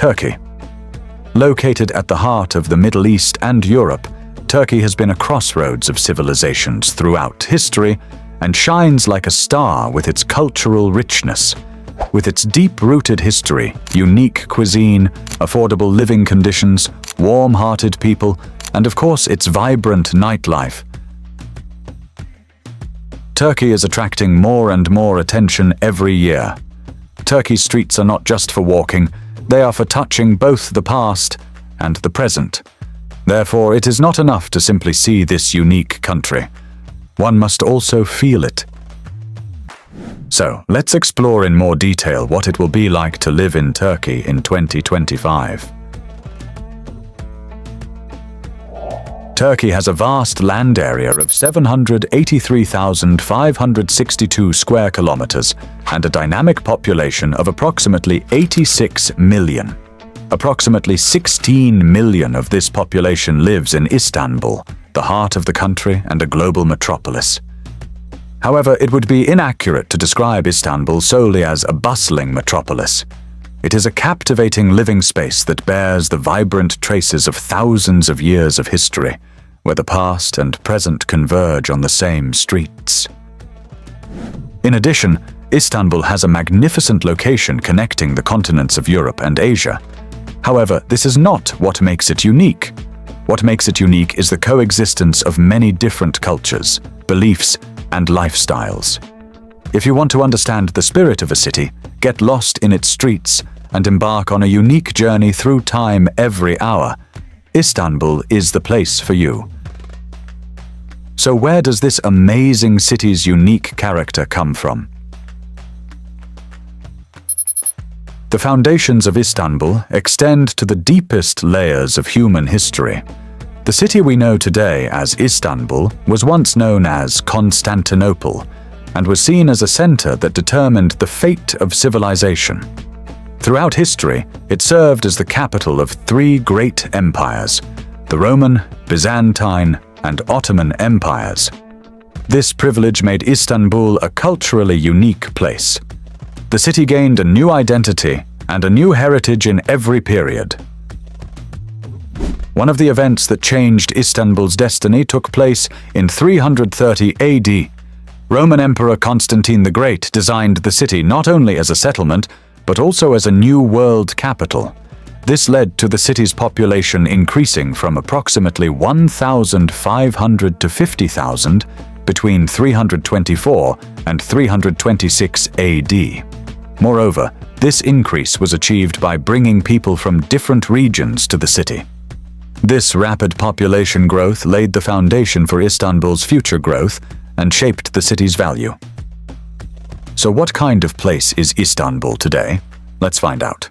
Turkey. Located at the heart of the Middle East and Europe, Turkey has been a crossroads of civilizations throughout history and shines like a star with its cultural richness. With its deep-rooted history, unique cuisine, affordable living conditions, warm-hearted people, and of course its vibrant nightlife, Turkey is attracting more and more attention every year. Turkey's streets are not just for walking, they are for touching both the past and the present. Therefore, it is not enough to simply see this unique country. One must also feel it. So, let's explore in more detail what it will be like to live in Turkey in 2025. Turkey has a vast land area of 783,562 square kilometers and a dynamic population of approximately 86 million. Approximately 16 million of this population lives in Istanbul, the heart of the country and a global metropolis. However, it would be inaccurate to describe Istanbul solely as a bustling metropolis. It is a captivating living space that bears the vibrant traces of thousands of years of history, where the past and present converge on the same streets. In addition, Istanbul has a magnificent location connecting the continents of Europe and Asia. However, this is not what makes it unique. What makes it unique is the coexistence of many different cultures, beliefs, and lifestyles. If you want to understand the spirit of a city, get lost in its streets, and embark on a unique journey through time every hour, Istanbul is the place for you. So where does this amazing city's unique character come from? The foundations of Istanbul extend to the deepest layers of human history. The city we know today as Istanbul was once known as Constantinople and was seen as a center that determined the fate of civilization. Throughout history, it served as the capital of three great empires, the Roman, Byzantine, and Ottoman empires. This privilege made Istanbul a culturally unique place. The city gained a new identity and a new heritage in every period. One of the events that changed Istanbul's destiny took place in 330 AD. Roman Emperor Constantine the Great designed the city not only as a settlement, but also as a new world capital. This led to the city's population increasing from approximately 1,500 to 50,000 between 324 and 326 AD. Moreover, this increase was achieved by bringing people from different regions to the city. This rapid population growth laid the foundation for Istanbul's future growth and shaped the city's value. So what kind of place is Istanbul today? Let's find out.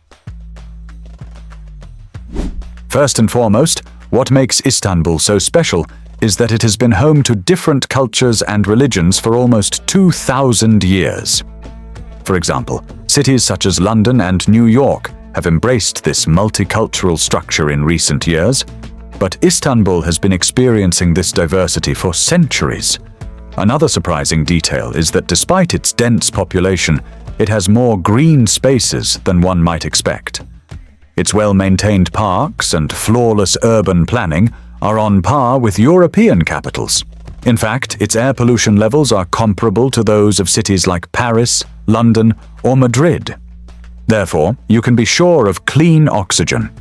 First and foremost, what makes Istanbul so special is that it has been home to different cultures and religions for almost 2,000 years. For example, cities such as London and New York have embraced this multicultural structure in recent years, but Istanbul has been experiencing this diversity for centuries. Another surprising detail is that despite its dense population, it has more green spaces than one might expect. Its well-maintained parks and flawless urban planning are on par with European capitals. In fact, its air pollution levels are comparable to those of cities like Paris, London, or Madrid. Therefore, you can be sure of clean oxygen.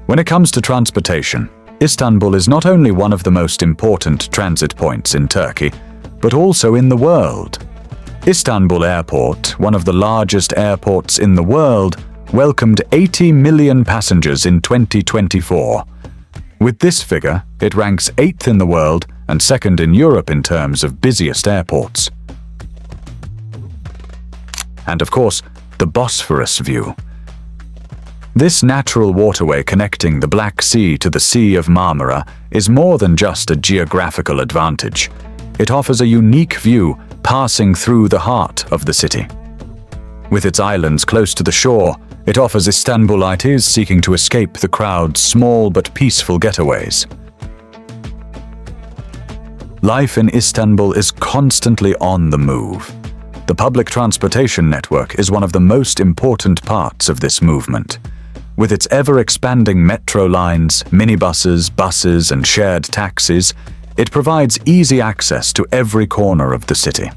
When it comes to transportation, Istanbul is not only one of the most important transit points in Turkey, but also in the world. Istanbul Airport, one of the largest airports in the world, welcomed 80 million passengers in 2024. With this figure, it ranks 8th in the world and 2nd in Europe in terms of busiest airports. And of course, the Bosphorus view. This natural waterway connecting the Black Sea to the Sea of Marmaray is more than just a geographical advantage. It offers a unique view passing through the heart of the city. With its islands close to the shore, it offers Istanbulites seeking to escape the crowd's small but peaceful getaways. Life in Istanbul is constantly on the move. The public transportation network is one of the most important parts of this movement. With its ever-expanding metro lines, minibuses, buses, and shared taxis, it provides easy access to every corner of the city.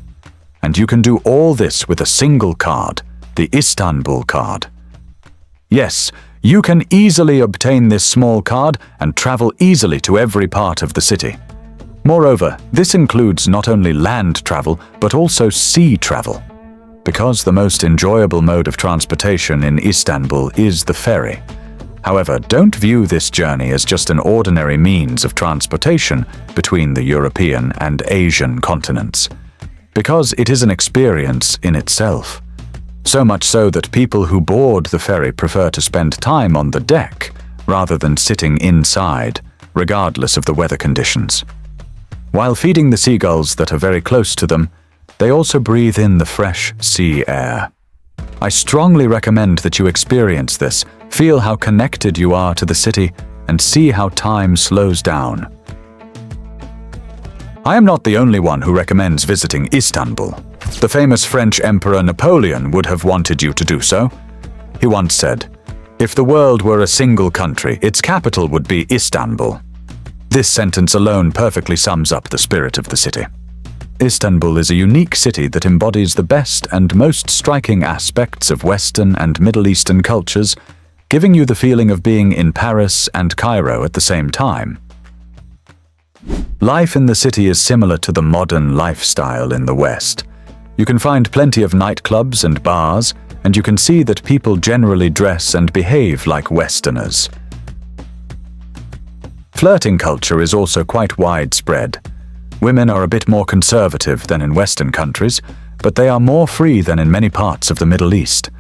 And you can do all this with a single card, the Istanbul card. Yes, you can easily obtain this small card and travel easily to every part of the city. Moreover, this includes not only land travel, but also sea travel. Because the most enjoyable mode of transportation in Istanbul is the ferry. However, don't view this journey as just an ordinary means of transportation between the European and Asian continents, because it is an experience in itself. So much so that people who board the ferry prefer to spend time on the deck rather than sitting inside, regardless of the weather conditions. While feeding the seagulls that are very close to them, they also breathe in the fresh sea air. I strongly recommend that you experience this, feel how connected you are to the city, and see how time slows down. I am not the only one who recommends visiting Istanbul. The famous French Emperor Napoleon would have wanted you to do so. He once said, "If the world were a single country, its capital would be Istanbul." This sentence alone perfectly sums up the spirit of the city. Istanbul is a unique city that embodies the best and most striking aspects of Western and Middle Eastern cultures, giving you the feeling of being in Paris and Cairo at the same time. Life in the city is similar to the modern lifestyle in the West. You can find plenty of nightclubs and bars, and you can see that people generally dress and behave like Westerners. Flirting culture is also quite widespread. Women are a bit more conservative than in Western countries, but they are more free than in many parts of the Middle East.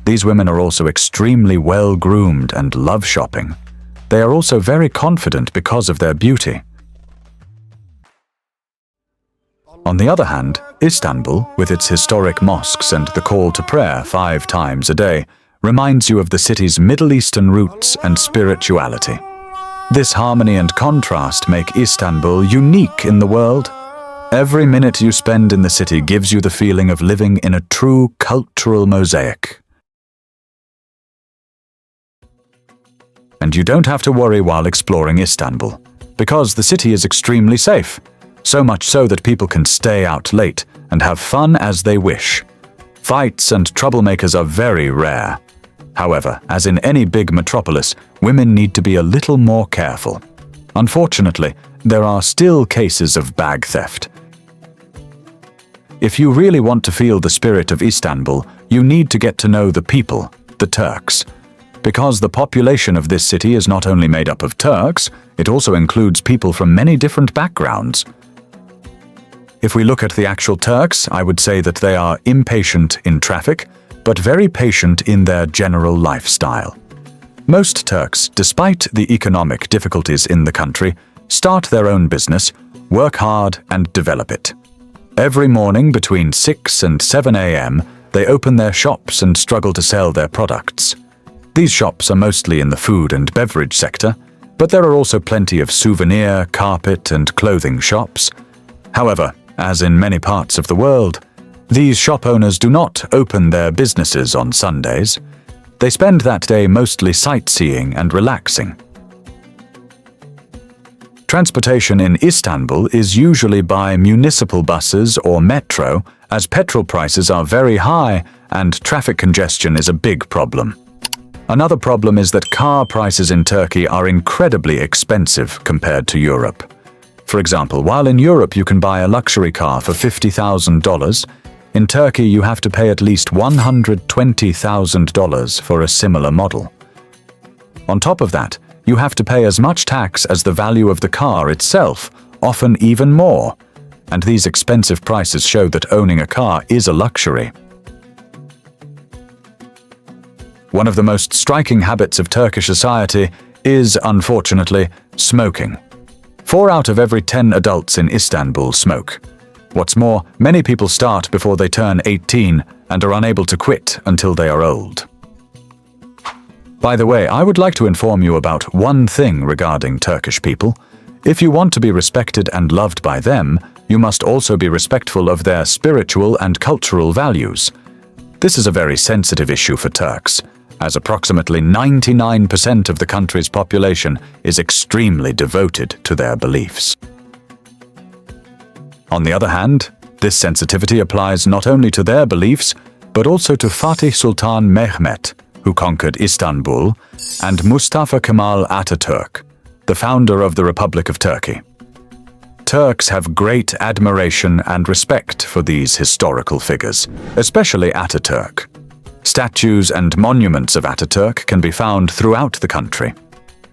These women are also extremely well-groomed and love shopping. They are also very confident because of their beauty. On the other hand, Istanbul, with its historic mosques and the call to prayer 5 times a day, reminds you of the city's Middle Eastern roots and spirituality. This harmony and contrast make Istanbul unique in the world. Every minute you spend in the city gives you the feeling of living in a true cultural mosaic. And you don't have to worry while exploring Istanbul, because the city is extremely safe, so much so that people can stay out late and have fun as they wish. Fights and troublemakers are very rare. However, as in any big metropolis, women need to be a little more careful. Unfortunately, there are still cases of bag theft. If you really want to feel the spirit of Istanbul, you need to get to know the people, the Turks. Because the population of this city is not only made up of Turks, it also includes people from many different backgrounds. If we look at the actual Turks, I would say that they are impatient in traffic, but very patient in their general lifestyle. Most Turks, despite the economic difficulties in the country, start their own business, work hard, and develop it. Every morning between 6 and 7 a.m., they open their shops and struggle to sell their products. These shops are mostly in the food and beverage sector, but there are also plenty of souvenir, carpet, and clothing shops. However, as in many parts of the world, these shop owners do not open their businesses on Sundays. They spend that day mostly sightseeing and relaxing. Transportation in Istanbul is usually by municipal buses or metro, as petrol prices are very high and traffic congestion is a big problem. Another problem is that car prices in Turkey are incredibly expensive compared to Europe. For example, while in Europe you can buy a luxury car for $50,000, in Turkey you have to pay at least $120,000 for a similar model. On top of that, you have to pay as much tax as the value of the car itself, often even more. And these expensive prices show that owning a car is a luxury. One of the most striking habits of Turkish society is, unfortunately, smoking. 4 out of every 10 adults in Istanbul smoke. What's more, many people start before they turn 18 and are unable to quit until they are old. By the way, I would like to inform you about one thing regarding Turkish people. If you want to be respected and loved by them, you must also be respectful of their spiritual and cultural values. This is a very sensitive issue for Turks, as approximately 99% of the country's population is extremely devoted to their beliefs. On the other hand, this sensitivity applies not only to their beliefs, but also to Fatih Sultan Mehmet, who conquered Istanbul, and Mustafa Kemal Atatürk, the founder of the Republic of Turkey. Turks have great admiration and respect for these historical figures, especially Atatürk. Statues and monuments of Atatürk can be found throughout the country.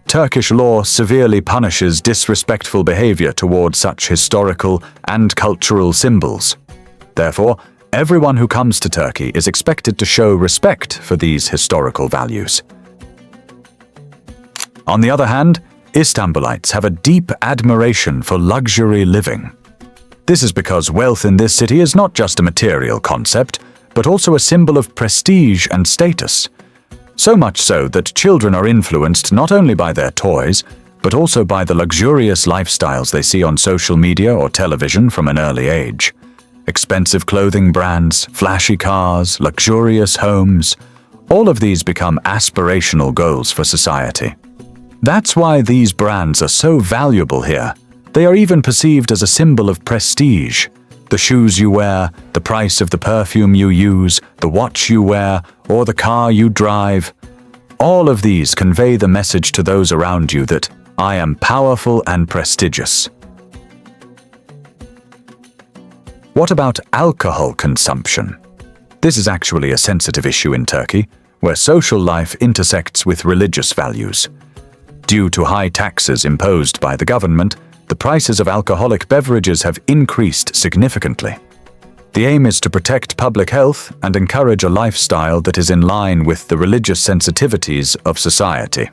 Turkish law severely punishes disrespectful behavior toward such historical and cultural symbols. Therefore, everyone who comes to Turkey is expected to show respect for these historical values. On the other hand, Istanbulites have a deep admiration for luxury living. This is because wealth in this city is not just a material concept, but also a symbol of prestige and status. So much so that children are influenced not only by their toys, but also by the luxurious lifestyles they see on social media or television from an early age. Expensive clothing brands, flashy cars, luxurious homes, all of these become aspirational goals for society. That's why these brands are so valuable here. They are even perceived as a symbol of prestige. The shoes you wear, the price of the perfume you use, the watch you wear, or the car you drive. All of these convey the message to those around you that I am powerful and prestigious. What about alcohol consumption? This is actually a sensitive issue in Turkey, where social life intersects with religious values. Due to high taxes imposed by the government, the prices of alcoholic beverages have increased significantly. The aim is to protect public health and encourage a lifestyle that is in line with the religious sensitivities of society.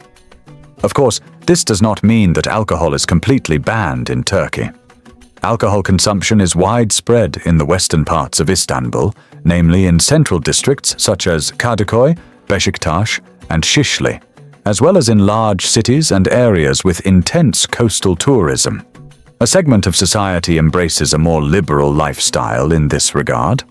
Of course, this does not mean that alcohol is completely banned in Turkey. Alcohol consumption is widespread in the western parts of Istanbul, namely in central districts such as Kadıköy, Beşiktaş, and Şişli, as well as in large cities and areas with intense coastal tourism. A segment of society embraces a more liberal lifestyle in this regard.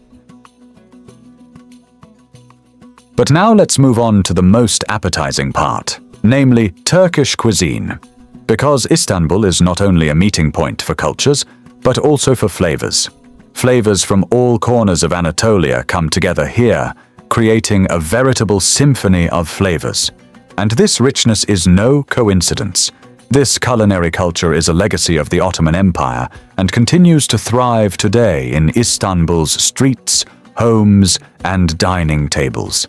But now let's move on to the most appetizing part, namely Turkish cuisine, because Istanbul is not only a meeting point for cultures, but also for flavors. Flavors from all corners of Anatolia come together here, creating a veritable symphony of flavors. And this richness is no coincidence. This culinary culture is a legacy of the Ottoman Empire and continues to thrive today in Istanbul's streets, homes, and dining tables.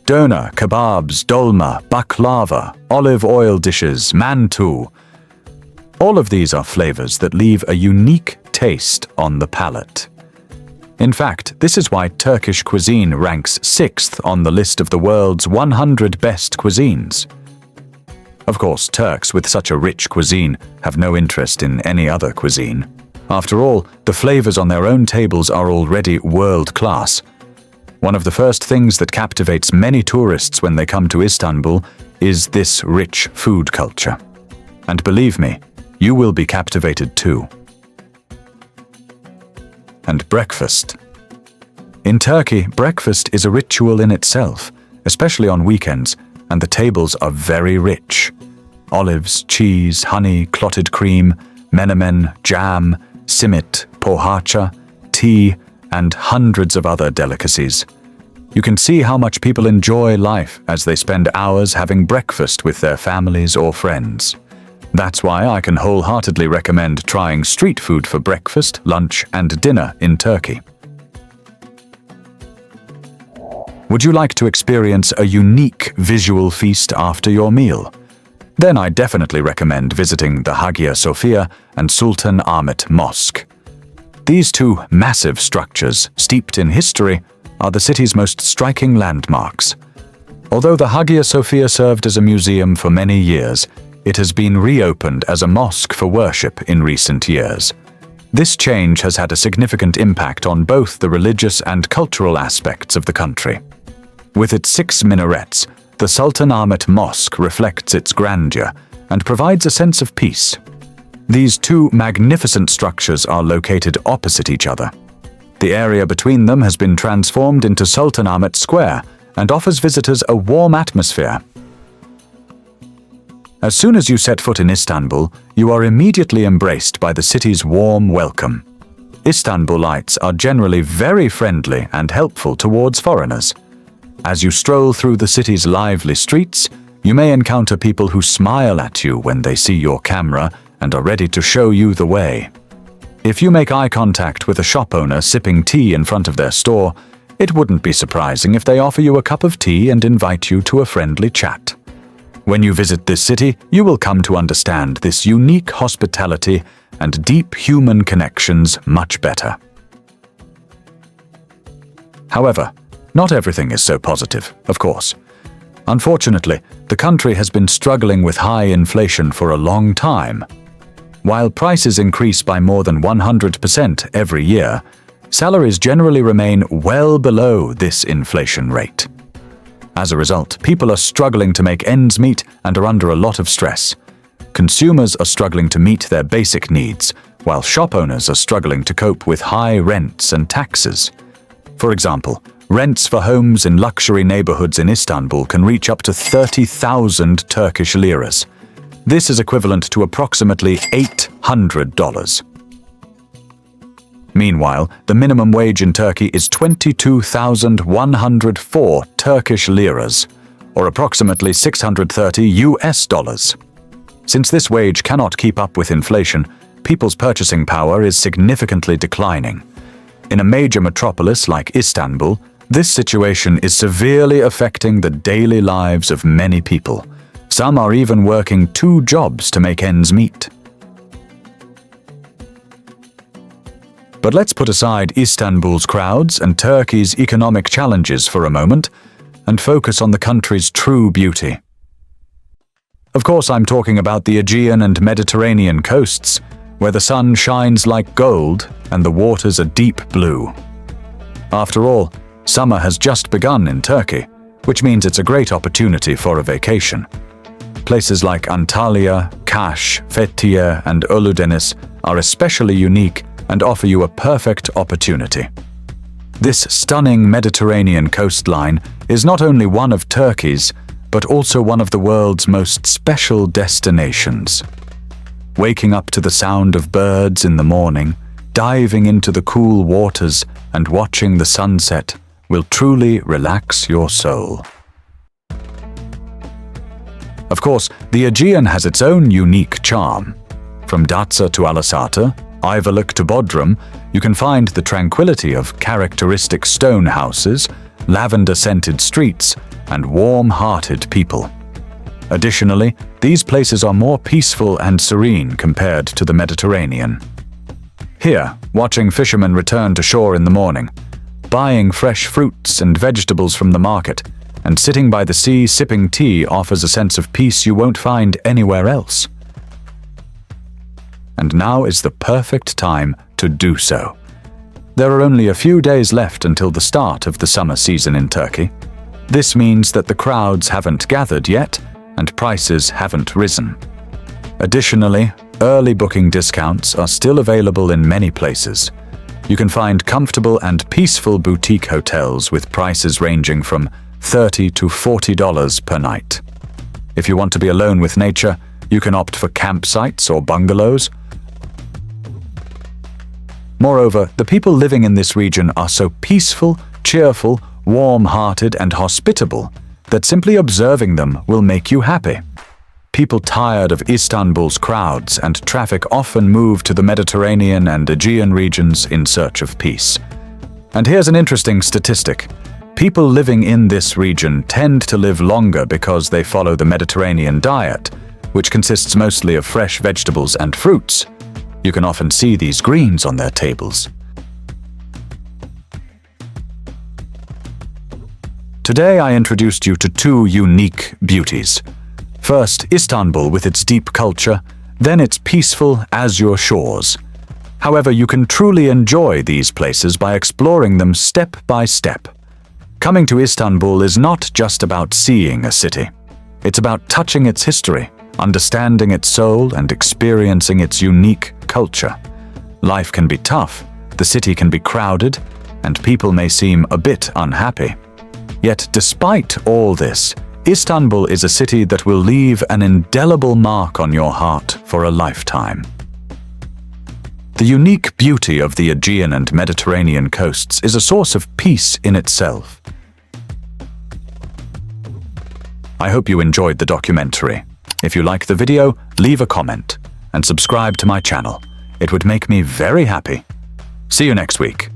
Döner, kebabs, dolma, baklava, olive oil dishes, mantu. All of these are flavors that leave a unique taste on the palate. In fact, this is why Turkish cuisine ranks 6th on the list of the world's 100 best cuisines. Of course, Turks with such a rich cuisine have no interest in any other cuisine. After all, the flavors on their own tables are already world-class. One of the first things that captivates many tourists when they come to Istanbul is this rich food culture. And believe me, you will be captivated too. And breakfast. In Turkey, breakfast is a ritual in itself, especially on weekends, and the tables are very rich. Olives, cheese, honey, clotted cream, menemen, jam, simit, pohaça, tea, and hundreds of other delicacies. You can see how much people enjoy life as they spend hours having breakfast with their families or friends. That's why I can wholeheartedly recommend trying street food for breakfast, lunch, and dinner in Turkey. Would you like to experience a unique visual feast after your meal? Then I definitely recommend visiting the Hagia Sophia and Sultanahmet Mosque. These two massive structures, steeped in history, are the city's most striking landmarks. Although the Hagia Sophia served as a museum for many years, it has been reopened as a mosque for worship in recent years. This change has had a significant impact on both the religious and cultural aspects of the country. With its 6 minarets, the Sultanahmet Mosque reflects its grandeur and provides a sense of peace. These two magnificent structures are located opposite each other. The area between them has been transformed into Sultanahmet Square and offers visitors a warm atmosphere. As soon as you set foot in Istanbul, you are immediately embraced by the city's warm welcome. Istanbulites are generally very friendly and helpful towards foreigners. As you stroll through the city's lively streets, you may encounter people who smile at you when they see your camera and are ready to show you the way. If you make eye contact with a shop owner sipping tea in front of their store, it wouldn't be surprising if they offer you a cup of tea and invite you to a friendly chat. When you visit this city, you will come to understand this unique hospitality and deep human connections much better. However, not everything is so positive, of course. Unfortunately, the country has been struggling with high inflation for a long time. While prices increase by more than 100% every year, salaries generally remain well below this inflation rate. As a result, people are struggling to make ends meet and are under a lot of stress. Consumers are struggling to meet their basic needs, while shop owners are struggling to cope with high rents and taxes. For example, rents for homes in luxury neighborhoods in Istanbul can reach up to 30,000 Turkish liras. This is equivalent to approximately $800. Meanwhile, the minimum wage in Turkey is 22,104 Turkish liras, or approximately $630. Since this wage cannot keep up with inflation, people's purchasing power is significantly declining. In a major metropolis like Istanbul, this situation is severely affecting the daily lives of many people. Some are even working 2 jobs to make ends meet. But let's put aside Istanbul's crowds and Turkey's economic challenges for a moment and focus on the country's true beauty. Of course, I'm talking about the Aegean and Mediterranean coasts, where the sun shines like gold and the waters are deep blue. After all, summer has just begun in Turkey, which means it's a great opportunity for a vacation. Places like Antalya, Kaş, Fethiye, and Ölüdeniz are especially unique and offer you a perfect opportunity. This stunning Mediterranean coastline is not only one of Turkey's, but also one of the world's most special destinations. Waking up to the sound of birds in the morning, diving into the cool waters, and watching the sunset will truly relax your soul. Of course, the Aegean has its own unique charm. From Datça to Alasata, Ayvalık to Bodrum, you can find the tranquility of characteristic stone houses, lavender-scented streets, and warm-hearted people. Additionally, these places are more peaceful and serene compared to the Mediterranean. Here, watching fishermen return to shore in the morning, buying fresh fruits and vegetables from the market, and sitting by the sea sipping tea offers a sense of peace you won't find anywhere else. And now is the perfect time to do so. There are only a few days left until the start of the summer season in Turkey. This means that the crowds haven't gathered yet, and prices haven't risen. Additionally, early booking discounts are still available in many places. You can find comfortable and peaceful boutique hotels with prices ranging from $30 to $40 per night. If you want to be alone with nature, you can opt for campsites or bungalows. Moreover, the people living in this region are so peaceful, cheerful, warm-hearted, and hospitable that simply observing them will make you happy. People tired of Istanbul's crowds and traffic often move to the Mediterranean and Aegean regions in search of peace. And here's an interesting statistic. People living in this region tend to live longer because they follow the Mediterranean diet, which consists mostly of fresh vegetables and fruits. You can often see these greens on their tables. Today I introduced you to 2 unique beauties. First, Istanbul with its deep culture, then its peaceful azure shores. However, you can truly enjoy these places by exploring them step by step. Coming to Istanbul is not just about seeing a city. It's about touching its history, understanding its soul and experiencing its unique culture. Life can be tough, the city can be crowded, and people may seem a bit unhappy. Yet despite all this, Istanbul is a city that will leave an indelible mark on your heart for a lifetime. The unique beauty of the Aegean and Mediterranean coasts is a source of peace in itself. I hope you enjoyed the documentary. If you like the video, leave a comment and subscribe to my channel. It would make me very happy. See you next week.